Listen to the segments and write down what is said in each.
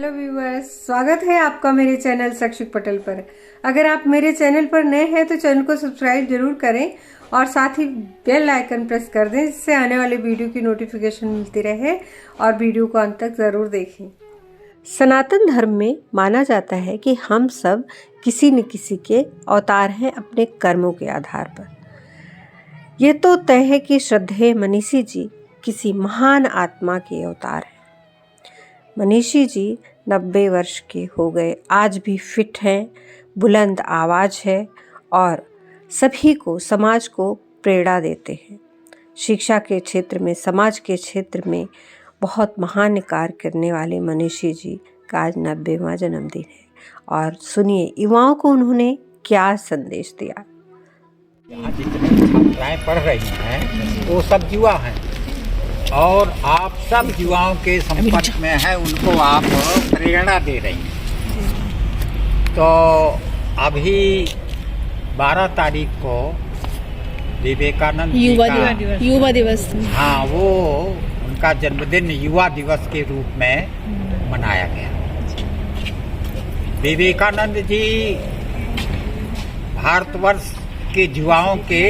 Hello viewers, स्वागत है आपका मेरे चैनल शैक्षिक पटल पर। अगर आप मेरे चैनल पर नए हैं तो चैनल को सब्सक्राइब जरूर करें और साथ ही बेल आइकन प्रेस कर दें, जिससे आने वाले वीडियो की नोटिफिकेशन मिलती रहे और वीडियो को अंत तक ज़रूर देखें। सनातन धर्म में माना जाता है कि हम सब किसी न किसी के अवतार हैं अपने कर्मों के आधार पर। यह तो तय है कि श्रद्धेय मनीषी जी किसी महान आत्मा के अवतार हैं। मनीषी जी 90 वर्ष के हो गए, आज भी फिट हैं, बुलंद आवाज़ है और सभी को, समाज को प्रेरणा देते हैं। शिक्षा के क्षेत्र में, समाज के क्षेत्र में बहुत महान कार्य करने वाले मनीषी जी का आज 90वां जन्मदिन है। और सुनिए युवाओं को उन्होंने क्या संदेश दिया। यहाँ जितनी छात्राएं पढ़ रही हैं वो सब युवा हैं और आप सब युवाओं के संपर्क में हैं, उनको आप प्रेरणा दे रही हैं। तो अभी 12 तारीख को विवेकानंद युवा दिवस, हाँ, वो उनका जन्मदिन युवा दिवस के रूप में मनाया गया। विवेकानंद जी भारतवर्ष के युवाओं के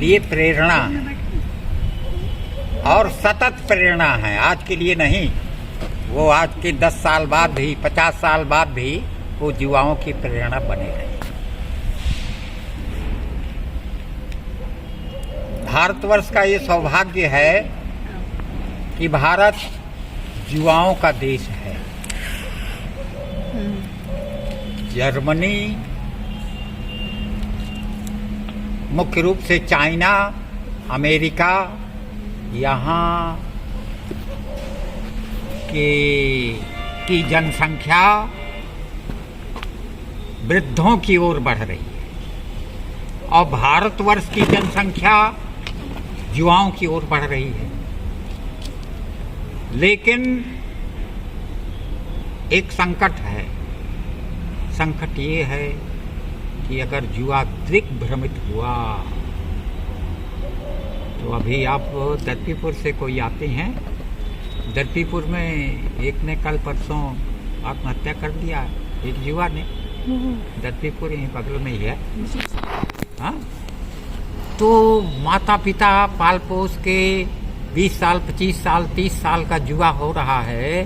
लिए प्रेरणा है और सतत प्रेरणा है, आज के लिए नहीं। वो आज के 10 साल बाद भी, 50 साल बाद भी वो युवाओं की प्रेरणा बने रहे। भारतवर्ष का ये सौभाग्य है कि भारत युवाओं का देश है। जर्मनी, मुख्य रूप से चाइना, अमेरिका, यहाँ की जनसंख्या वृद्धों की ओर बढ़ रही है और भारतवर्ष की जनसंख्या युवाओं की ओर बढ़ रही है। लेकिन एक संकट है। संकट ये है कि अगर युवा दिग्भ्रमित हुआ तो अभी आप दर्पीपुर से कोई आते हैं, दर्पीपुर में एक ने कल परसों आत्महत्या कर दिया, एक युवा ने। दर्पीपुर यहीं बगल में ही है। हाँ, तो माता पिता पाल पोस के 20 साल, 25 साल, 30 साल का युवा हो रहा है,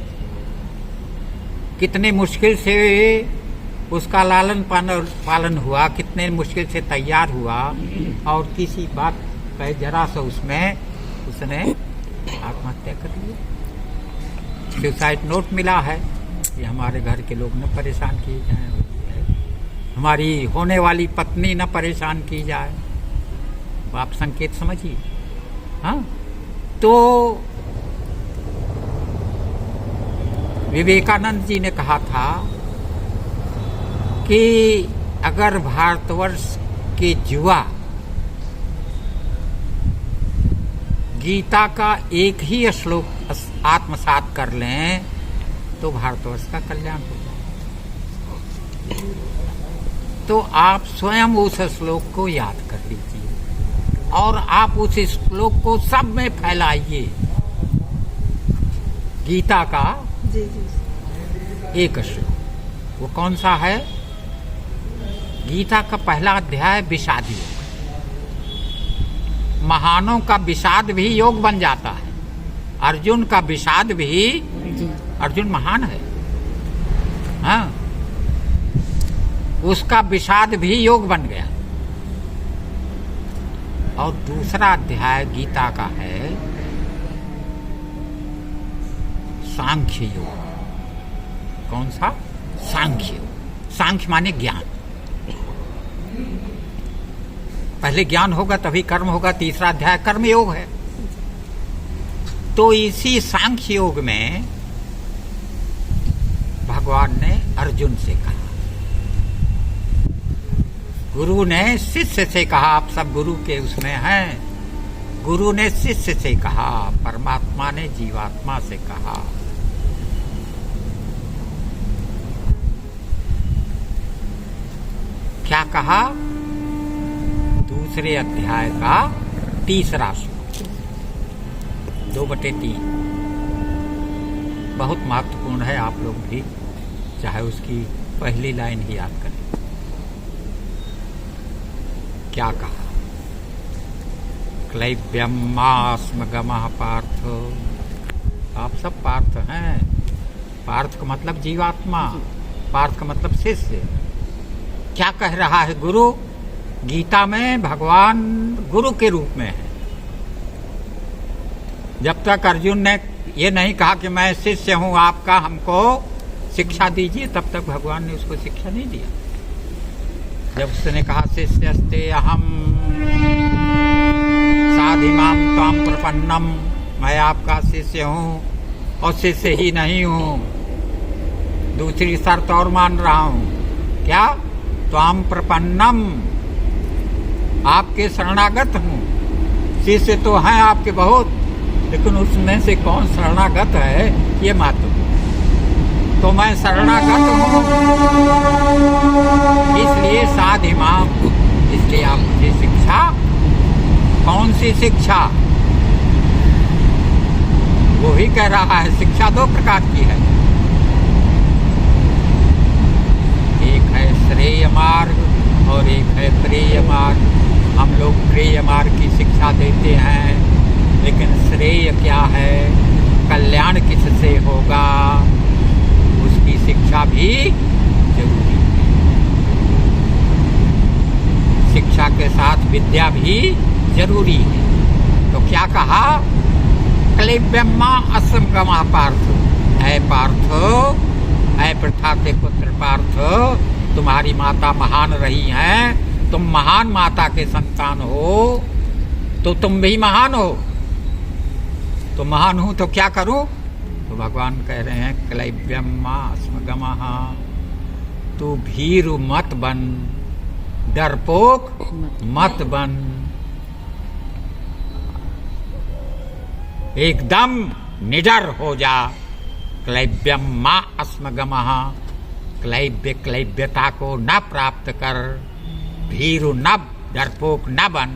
कितने मुश्किल से उसका लालन पालन हुआ, कितने मुश्किल से तैयार हुआ और किसी बात पे जरा सा उसमें उसने आत्महत्या कर ली। सुसाइड नोट मिला है कि हमारे घर के लोग न परेशान किए जाएं, हमारी होने वाली पत्नी न परेशान की जाए। आप संकेत समझिए। हाँ, तो विवेकानंद जी ने कहा था कि अगर भारतवर्ष के युवा गीता का एक ही श्लोक आत्मसात कर लें तो भारतवर्ष का कल्याण हो जाए। तो आप स्वयं उस श्लोक को याद कर लीजिए और आप उस श्लोक को सब में फैलाइए। गीता का एक श्लोक, वो कौन सा है? गीता का पहला अध्याय विषाद योग। महानों का विषाद भी योग बन जाता है। अर्जुन का विषाद भी, अर्जुन महान है, हाँ, उसका विषाद भी योग बन गया। और दूसरा अध्याय गीता का है सांख्य योग। कौन सा? सांख्य योग। सांख्य माने ज्ञान। पहले ज्ञान होगा तभी कर्म होगा। तीसरा अध्याय कर्म योग है। तो इसी सांख्य योग में भगवान ने अर्जुन से कहा, गुरु ने शिष्य से कहा, आप सब गुरु के उसमें हैं। गुरु ने शिष्य से कहा, परमात्मा ने जीवात्मा से कहा। क्या कहा? दूसरे अध्याय का तीसरा श्लोक, 2/3 बहुत महत्वपूर्ण है, आप लोग भी चाहे उसकी पहली लाइन ही याद करें। क्या कहा? क्लैब्यमास्मगमः पार्थ। आप सब पार्थ हैं। पार्थ का मतलब जीवात्मा, पार्थ का मतलब शिष्य। क्या कह रहा है गुरु? गीता में भगवान गुरु के रूप में है। जब तक अर्जुन ने ये नहीं कहा कि मैं शिष्य हूं आपका, हमको शिक्षा दीजिए, तब तक भगवान ने उसको शिक्षा नहीं दिया। जब उसने कहा शिष्यस्ते अहम साधिमाम ताम प्रपन्नम, मैं आपका शिष्य हूँ और शिष्य ही नहीं हूँ, दूसरी शर्त और मान रहा हूँ। क्या? ताम प्रपन्नम, आपके शरणागत हूँ। शिष्य तो हैं आपके बहुत, लेकिन उसमें से कौन शरणागत है ये महत्वपूर्ण। तो मैं शरणागत हूँ, इसलिए साधिमाम, इसलिए आप मुझे शिक्षा, कौन सी शिक्षा? वो ही कह रहा है शिक्षा दो प्रकार की है। एक है श्रेय मार्ग और एक है प्रेय मार्ग। हम लोग प्रेय मार्ग की शिक्षा देते हैं, लेकिन श्रेय क्या है, कल्याण किससे होगा, उसकी शिक्षा भी जरूरी है। शिक्षा के साथ विद्या भी जरूरी है। तो क्या कहा? क्लैब्यमा असमगमः पार्थ। ऐ पार्थ, ऐ पृथा के पुत्र पार्थ, तुम्हारी माता महान रही हैं, तुम महान माता के संतान हो, तो तुम भी महान हो। तो महान हूं तो क्या करूं? तो भगवान कह रहे हैं क्लैब्यमास्मगमः, तू भीरु मत बन, डरपोक मत बन, एकदम निडर हो जा। क्लैब्यमास्मगमः, क्लैब्यता को न प्राप्त कर, भीरु न, डरपोक न बन।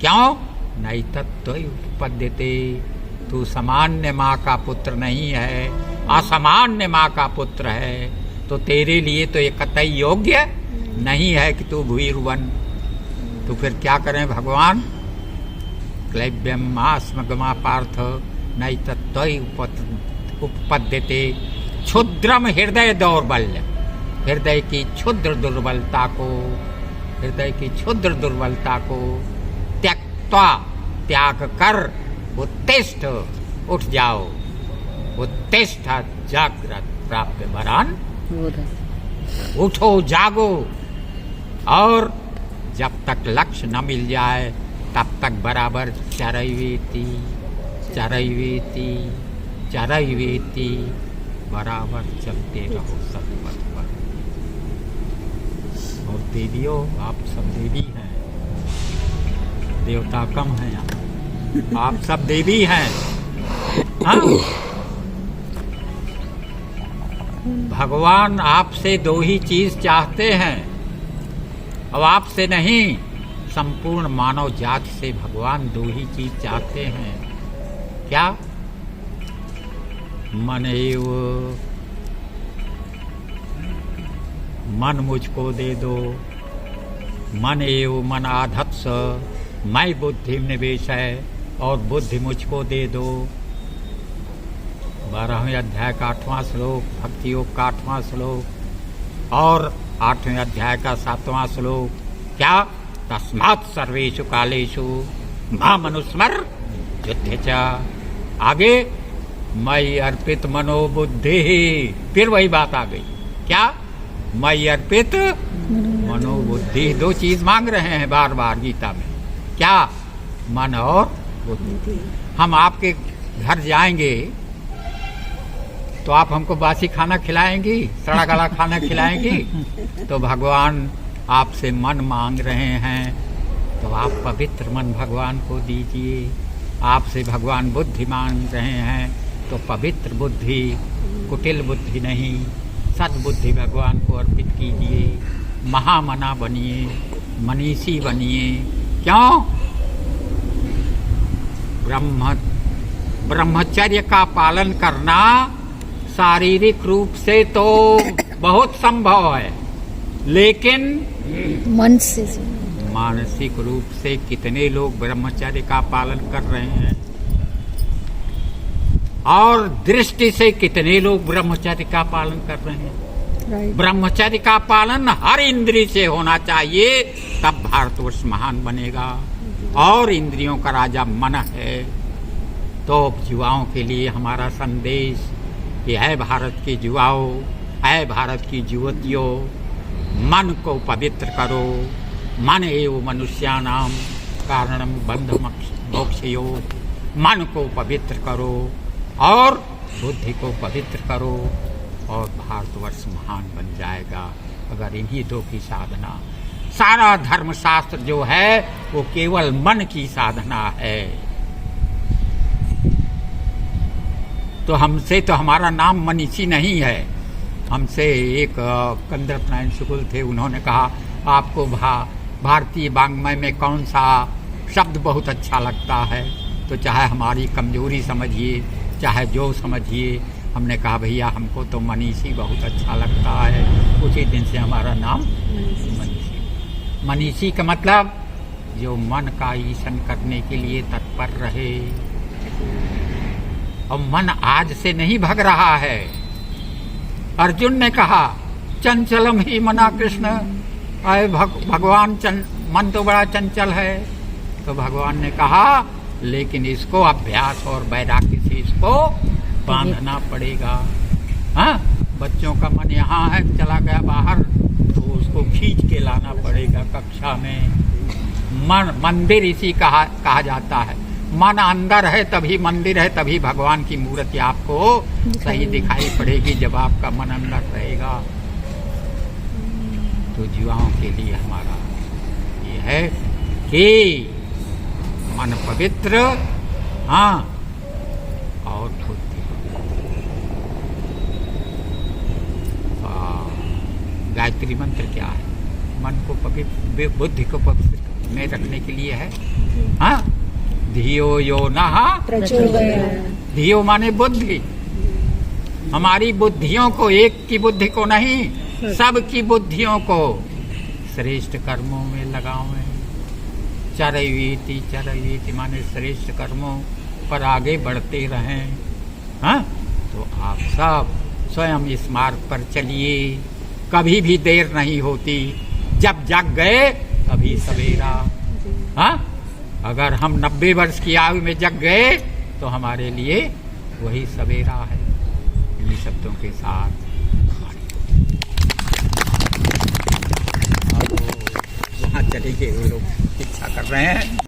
क्यों? नहीं तत्त्वयि उपपद्यते, तू सामान्य माँ का पुत्र नहीं है, असामान्य माँ का पुत्र है, तो तेरे लिए तो ये कतई योग्य नहीं है कि तू भीरु बन। तो फिर क्या करें भगवान? क्लैब्यमास्मगमः पार्थ नहीं तत्त्वयि उपपद्यते, क्षुद्रम हृदय दौर्बल्य, हृदय की क्षुद्र दुर्बलता को, हृदय की क्षुद्र दुर्बलता को त्यक्त्वा, त्याग कर, उत्तिष्ठ, उठ जाओ, उत्तिष्ठ जागृत प्राप्त वरान, उठो जागो। और जब तक लक्ष्य न मिल जाए तब तक बराबर चरैवेति चरैवेति चरैवेति बराबर चलते रहो सतपथ पर। और देवियों, आप सब देवी हैं, देवता कम हैं यहाँ, आप सब देवी हैं। हाँ? भगवान आपसे दो ही चीज चाहते हैं, अब आपसे नहीं, संपूर्ण मानव जाति से भगवान दो ही चीज चाहते हैं। क्या? मन एव, मन मुझको दे दो, मन एव मन आधत्स, मैं बुद्धि निवेश है और बुद्धि मुझको दे दो। 12वें अध्याय का 8वां श्लोक, भक्ति योग का 8वां श्लोक और 8वें अध्याय का 7वां श्लोक। क्या? तस्मात् सर्वेषु कालेषु माम् अनुस्मर युद्धे च। आगे मयि अर्पित मनोबुद्धि, फिर वही बात आ गई। क्या? मयि अर्पित मनोबुद्धि, दो चीज मांग रहे हैं बार बार गीता में। क्या? मन और बुद्धि। हम आपके घर जाएंगे तो आप हमको बासी खाना खिलाएंगी, सड़ा गला खाना खिलाएंगी? तो भगवान आपसे मन मांग रहे हैं, तो आप पवित्र मन भगवान को दीजिए। आपसे भगवान बुद्धि मांग रहे हैं, तो पवित्र बुद्धि, कुटिल बुद्धि नहीं, सद्बुद्धि भगवान को अर्पित कीजिए। महामना बनिए, मनीषी बनिए। क्यों? ब्रह्मचर्य का पालन करना शारीरिक रूप से तो बहुत संभव है, लेकिन मन से मानसिक रूप से कितने लोग ब्रह्मचर्य का पालन कर रहे हैं, और दृष्टि से कितने लोग ब्रह्मचर्य का पालन कर रहे हैं। ब्रह्मचर्य का पालन हर इंद्रिय से होना चाहिए, तब भारतवर्ष महान बनेगा। और इंद्रियों का राजा मन है। तो युवाओं के लिए हमारा संदेश ये है, भारत के युवाओं, है भारत की युवतियों, मन को पवित्र करो। मन एव मनुष्याणाम कारणम बंध मोक्षयो। मन को पवित्र करो और बुद्धि को पवित्र करो, और भारतवर्ष महान बन जाएगा अगर इन्हीं दो की साधना। सारा धर्मशास्त्र जो है वो केवल मन की साधना है। तो हमसे तो हमारा नाम मनीषी नहीं है। हमसे एक कंदर्प नारायण शुक्ल थे, उन्होंने कहा आपको भारतीय वाङ्मय में कौन सा शब्द बहुत अच्छा लगता है, तो चाहे हमारी कमजोरी समझिए चाहे जो समझिए। हमने कहा भैया हमको तो मनीषी बहुत अच्छा लगता है। उसी दिन से हमारा नाम मनीषी। मनीषी का मतलब जो मन का ईशन करने के लिए तत्पर रहे। और मन आज से नहीं भग रहा है। अर्जुन ने कहा चंचलम ही मना कृष्ण, अरे भगवान मन तो बड़ा चंचल है। तो भगवान ने कहा लेकिन इसको अभ्यास और वैराग्य से इसको बांधना पड़ेगा। हाँ, बच्चों का मन यहाँ है, चला गया बाहर, तो उसको खींच के लाना पड़ेगा कक्षा में। मंदिर इसी कहा जाता है। मन अंदर है तभी मंदिर है, तभी भगवान की मूर्ति आपको सही दिखाई पड़ेगी जब आपका मन अंदर रहेगा। तो युवाओं के लिए हमारा ये है कि मन पवित्र, हाँ, और बुद्धि गायत्री मंत्र क्या है? मन को पवित्र, बुद्धि को पवित्र में रखने के लिए है। हाँ, धियो यो नः प्रचोदयात्। धियो माने बुद्धि। हमारी बुद्धियों को, एक की बुद्धि को नहीं, सबकी बुद्धियों को श्रेष्ठ कर्मों में लगावें। चरयेति माने श्रेष्ठ कर्मों पर आगे बढ़ते रहें। हाँ, तो आप सब स्वयं इस मार्ग पर चलिए। कभी भी देर नहीं होती, जब जग गए तभी सवेरा। हाँ, अगर हम 90 वर्ष की आयु में जग गए तो हमारे लिए वही सवेरा है। इन्हीं शब्दों के साथ वहाँ चले गए, वो लोग इच्छा कर रहे हैं।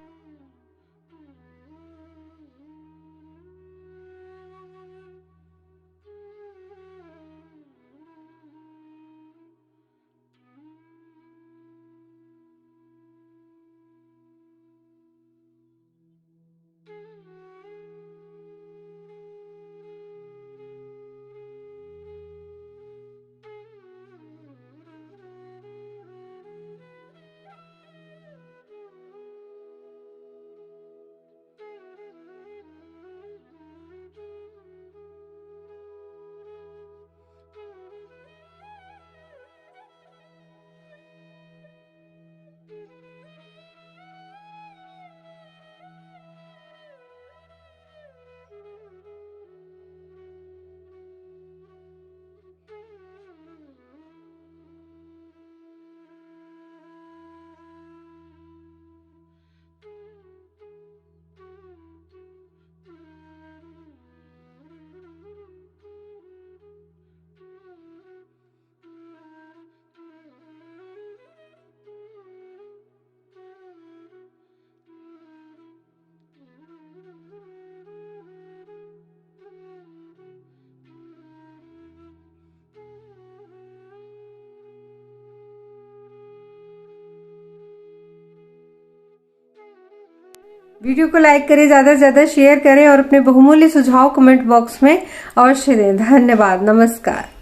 वीडियो को लाइक करें, ज्यादा से ज्यादा शेयर करें और अपने बहुमूल्य सुझाव कमेंट बॉक्स में अवश्य दें। धन्यवाद। नमस्कार।